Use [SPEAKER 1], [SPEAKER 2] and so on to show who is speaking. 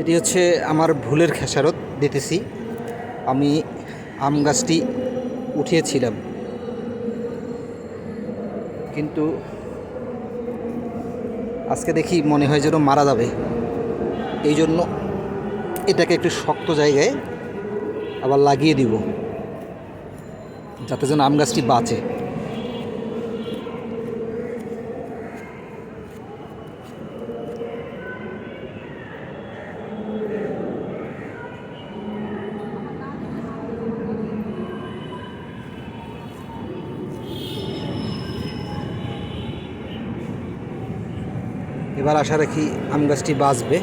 [SPEAKER 1] এটি হচ্ছে আমার ভুলের খেসারত দিতেছি। আমি আম গাছটি উঠিয়েছিলাম, কিন্তু আজকে দেখি মনে হয় যেন মারা যাবে। এই জন্য এটাকে একটু শক্ত জায়গায় আবার লাগিয়ে দিব, যাতে যেন আম গাছটি বাঁচে। এবার আশা রাখি আম গাছটি বাঁচবে।